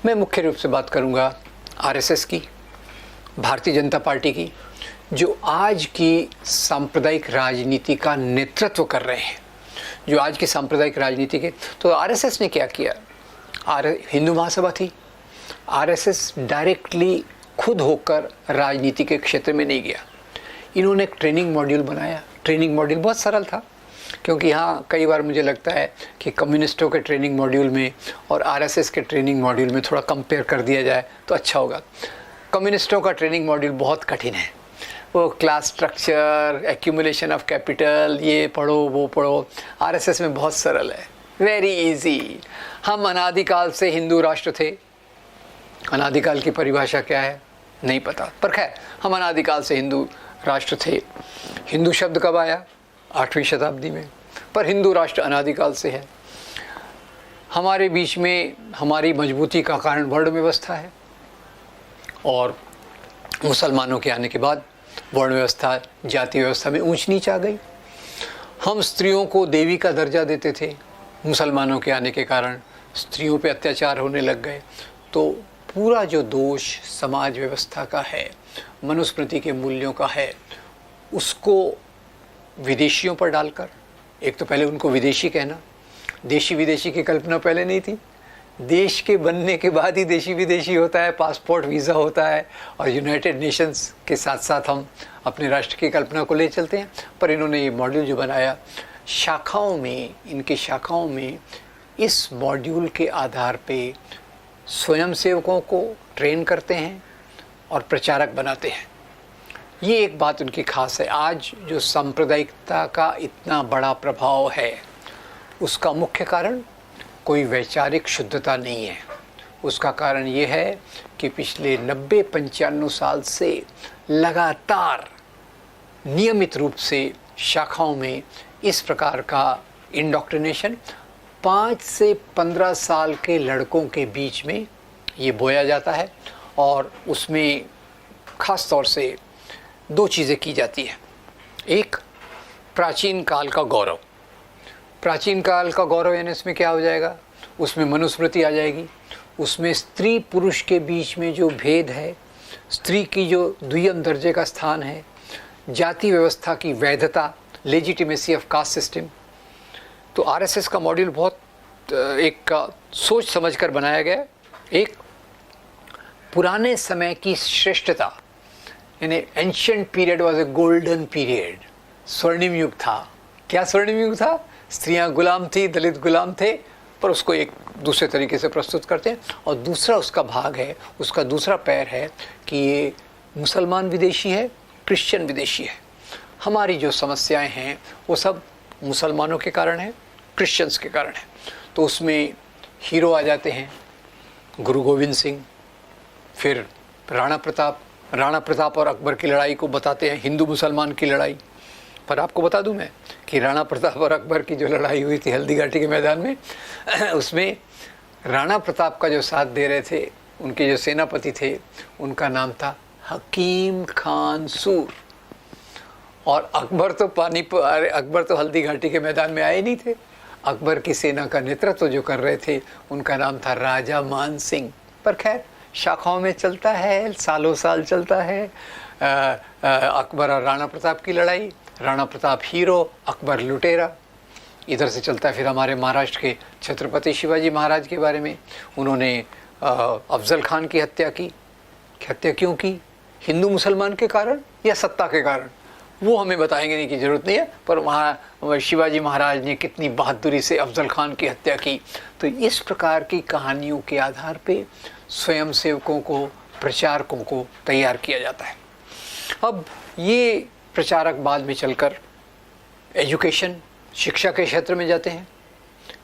मैं मुख्य रूप से बात करूंगा आरएसएस की, भारतीय जनता पार्टी की, जो आज की सांप्रदायिक राजनीति का नेतृत्व कर रहे हैं, जो आज की सांप्रदायिक राजनीति के। तो आरएसएस ने क्या किया? हिंदू महासभा थी, आरएसएस डायरेक्टली खुद होकर राजनीति के क्षेत्र में नहीं गया। इन्होंने एक ट्रेनिंग मॉड्यूल बनाया। ट्रेनिंग मॉड्यूल बहुत सरल था, क्योंकि यहाँ कई बार मुझे लगता है कि कम्युनिस्टों के ट्रेनिंग मॉड्यूल में और आरएसएस के ट्रेनिंग मॉड्यूल में थोड़ा कंपेयर कर दिया जाए तो अच्छा होगा। कम्युनिस्टों का ट्रेनिंग मॉड्यूल बहुत कठिन है। वो class structure, accumulation of capital, ये पढ़ो वो पढ़ो। आरएसएस में बहुत सरल है, वेरी इजी। हम अनादिकाल से हिंदू राष्ट्र थे। अनादिकाल की परिभाषा क्या है नहीं पता, पर खैर हम अनादिकाल से हिंदू राष्ट्र थे। हिंदू शब्द कब आया? 8वीं शताब्दी में, पर हिंदू राष्ट्र अनादिकाल से है। हमारे बीच में हमारी मजबूती का कारण वर्ण व्यवस्था है, और मुसलमानों के आने के बाद वर्ण व्यवस्था, जाति व्यवस्था में ऊंच नीच आ गई। हम स्त्रियों को देवी का दर्जा देते थे, मुसलमानों के आने के कारण स्त्रियों पे अत्याचार होने लग गए। तो पूरा जो दोष समाज व्यवस्था का है, मनुस्मृति के मूल्यों का है, उसको विदेशियों पर डालकर, एक तो पहले उनको विदेशी कहना, देशी विदेशी की कल्पना पहले नहीं थी। देश के बनने के बाद ही देशी विदेशी होता है, पासपोर्ट वीज़ा होता है, और यूनाइटेड नेशंस के साथ साथ हम अपने राष्ट्र की कल्पना को ले चलते हैं। पर इन्होंने ये मॉड्यूल जो बनाया, शाखाओं में, इनके शाखाओं में इस मॉड्यूल के आधार पे स्वयंसेवकों को ट्रेन करते हैं और प्रचारक बनाते हैं। ये एक बात उनकी खास है। आज जो सांप्रदायिकता का इतना बड़ा प्रभाव है, उसका मुख्य कारण कोई वैचारिक शुद्धता नहीं है। उसका कारण ये है कि पिछले 90-95 साल से लगातार नियमित रूप से शाखाओं में इस प्रकार का इंडोक्ट्रिनेशन 5 से 15 साल के लड़कों के बीच में ये बोया जाता है, और उसमें ख़ास तौर से 2 चीज़ें की जाती हैं। एक, प्राचीन काल का गौरव। प्राचीन काल का गौरव यानी इसमें क्या हो जाएगा? उसमें मनुस्मृति आ जाएगी, उसमें स्त्री पुरुष के बीच में जो भेद है, स्त्री की जो द्वितीय दर्जे का स्थान है, जाति व्यवस्था की वैधता, लेजिटिमेसी ऑफ कास्ट सिस्टम। तो आरएसएस का मॉड्यूल बहुत एक सोच समझकर बनाया गया। एक, पुराने समय की श्रेष्ठता, यानी ancient period was a golden period, स्वर्णिम युग था। क्या स्वर्णिम युग था? स्त्रियां गुलाम थी, दलित गुलाम थे, पर उसको एक दूसरे तरीके से प्रस्तुत करते हैं। और दूसरा उसका भाग है, उसका दूसरा पैर है कि ये मुसलमान विदेशी है, क्रिश्चियन विदेशी है। हमारी जो समस्याएं हैं वो सब मुसलमानों के कारण है, क्रिश्चियंस के कारण है। तो उसमें हीरो आ जाते हैं, गुरु गोविंद सिंह, फिर राणा प्रताप और अकबर की लड़ाई को बताते हैं, हिंदू मुसलमान की लड़ाई। पर आपको बता दूं मैं कि राणा प्रताप और अकबर की जो लड़ाई हुई थी हल्दी घाटी के मैदान में, उसमें राणा प्रताप का जो साथ दे रहे थे, उनके जो सेनापति थे, उनका नाम था हकीम खान सूर। और अकबर तो हल्दी घाटी के मैदान में आए नहीं थे। अकबर की सेना का नेतृत्व जो कर रहे थे, उनका नाम था राजा मान सिंह। पर खैर, शाखाओं में चलता है, सालों साल चलता है। अकबर और राणा प्रताप की लड़ाई, राणा प्रताप हीरो, अकबर लुटेरा। इधर से चलता है फिर हमारे महाराष्ट्र के छत्रपति शिवाजी महाराज के बारे में। उन्होंने अफजल खान की हत्या की। हत्या क्यों की? हिंदू मुसलमान के कारण या सत्ता के कारण? वो हमें बताएंगे नहीं की ज़रूरत नहीं है, पर वहाँ शिवाजी महाराज ने कितनी बहादुरी से अफजल खान की हत्या की। तो इस प्रकार की कहानियों के आधार पे स्वयंसेवकों को, प्रचारकों को तैयार किया जाता है। अब ये प्रचारक बाद में चलकर एजुकेशन, शिक्षा के क्षेत्र में जाते हैं,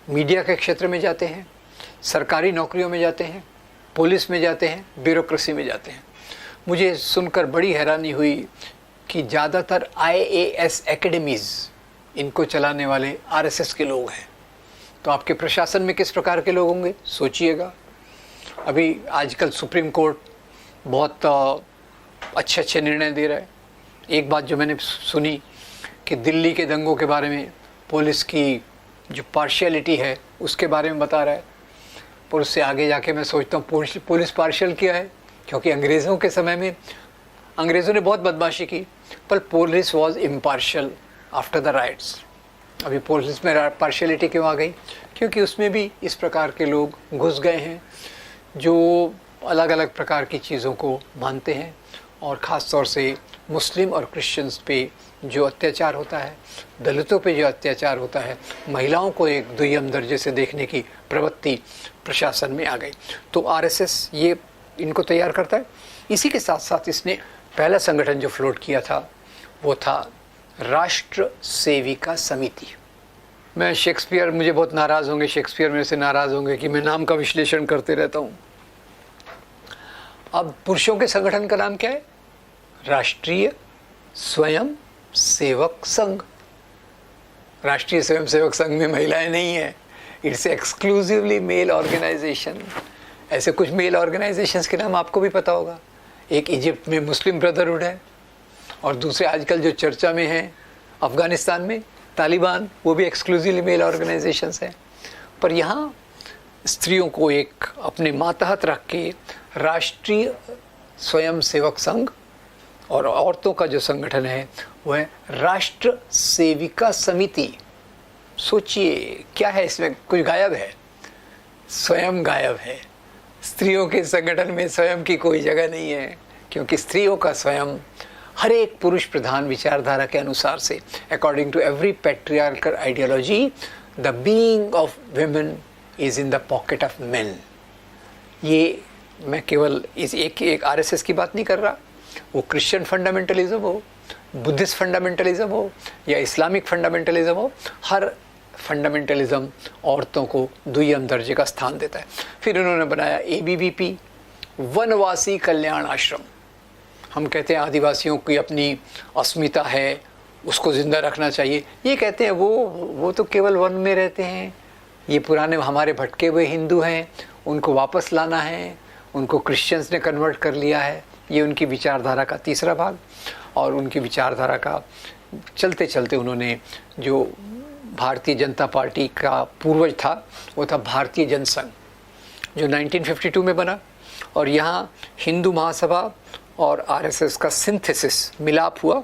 मीडिया के क्षेत्र में जाते हैं, सरकारी नौकरियों में जाते हैं, पुलिस में जाते हैं, ब्यूरोक्रेसी में जाते हैं। मुझे सुनकर बड़ी हैरानी हुई कि ज़्यादातर IAS एकेडमीज़, इनको चलाने वाले आरएसएस के लोग हैं। तो आपके प्रशासन में किस प्रकार के लोग होंगे, सोचिएगा। अभी आजकल सुप्रीम कोर्ट बहुत अच्छे निर्णय दे रहा है। एक बात जो मैंने सुनी कि दिल्ली के दंगों के बारे में पुलिस की जो पार्शियलिटी है उसके बारे में बता रहा है। पर उससे आगे जाके मैं सोचता हूँ पुलिस पार्शियल किया है, क्योंकि अंग्रेज़ों के समय में अंग्रेज़ों ने बहुत बदमाशी की, पर police was impartial after the rights. अभी पुलिस में पार्शियलिटी क्यों आ गई? क्योंकि उसमें भी इस प्रकार के लोग घुस गए हैं जो अलग अलग प्रकार की चीज़ों को मानते हैं, और ख़ास तौर से मुस्लिम और क्रिश्चियंस पे जो अत्याचार होता है, दलितों पे जो अत्याचार होता है, महिलाओं को एक दुय्यम दर्जे से देखने की प्रवृत्ति प्रशासन में आ गई। तो आरएसएस ये इनको तैयार करता है। इसी के साथ साथ इसने पहला संगठन जो फ्लोट किया था वो था राष्ट्र सेविका समिति। मैं शेक्सपियर, मुझे बहुत नाराज़ होंगे, शेक्सपियर मेरे से नाराज़ होंगे कि मैं नाम का विश्लेषण करते रहता हूँ। अब पुरुषों के संगठन का नाम क्या है? राष्ट्रीय स्वयं सेवक संघ। राष्ट्रीय स्वयं सेवक संघ में महिलाएं नहीं है, इट्स एक्सक्लूसिवली मेल ऑर्गेनाइजेशन। ऐसे कुछ मेल ऑर्गेनाइजेशंस के नाम आपको भी पता होगा। एक इजिप्ट में मुस्लिम ब्रदरहुड है, और दूसरे आजकल जो चर्चा में है अफ़गानिस्तान में तालिबान, वो भी एक्सक्लूसिवली मेल ऑर्गेनाइजेशंस हैं। पर यहाँ स्त्रियों को एक अपने मातहत रख के राष्ट्रीय स्वयं सेवक संघ, और औरतों का जो संगठन है वह है राष्ट्र सेविका समिति। सोचिए क्या है इसमें, कुछ गायब है, स्वयं गायब है। स्त्रियों के संगठन में स्वयं की कोई जगह नहीं है, क्योंकि स्त्रियों का स्वयं हर एक पुरुष प्रधान विचारधारा के अनुसार से, according to every patriarchal ideology, the being of women is in the pocket of men. ये मैं केवल इस एक आरएसएस की बात नहीं कर रहा, वो क्रिश्चियन फंडामेंटलिज्म हो, बुद्धिस्ट फंडामेंटलिज्म हो या इस्लामिक फंडामेंटलिज्म हो, हर फंडामेंटलिज्म औरतों को दुय्यम दर्जे का स्थान देता है। फिर उन्होंने बनाया एबीवीपी, वनवासी कल्याण आश्रम। हम कहते हैं आदिवासियों की अपनी अस्मिता है, उसको ज़िंदा रखना चाहिए। ये कहते हैं वो तो केवल वन में रहते हैं, ये पुराने हमारे भटके हुए हिंदू हैं, उनको वापस लाना है, उनको क्रिश्चियंस ने कन्वर्ट कर लिया है। ये उनकी विचारधारा का तीसरा भाग। और उनकी विचारधारा का चलते चलते उन्होंने जो भारतीय जनता पार्टी का पूर्वज था वो था भारतीय जनसंघ, जो 1952 में बना, और यहाँ हिंदू महासभा और आरएसएस का सिंथेसिस मिलाप हुआ,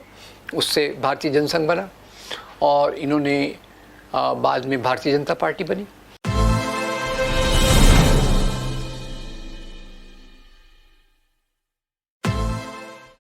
उससे भारतीय जनसंघ बना। और इन्होंने बाद में भारतीय जनता पार्टी बनी।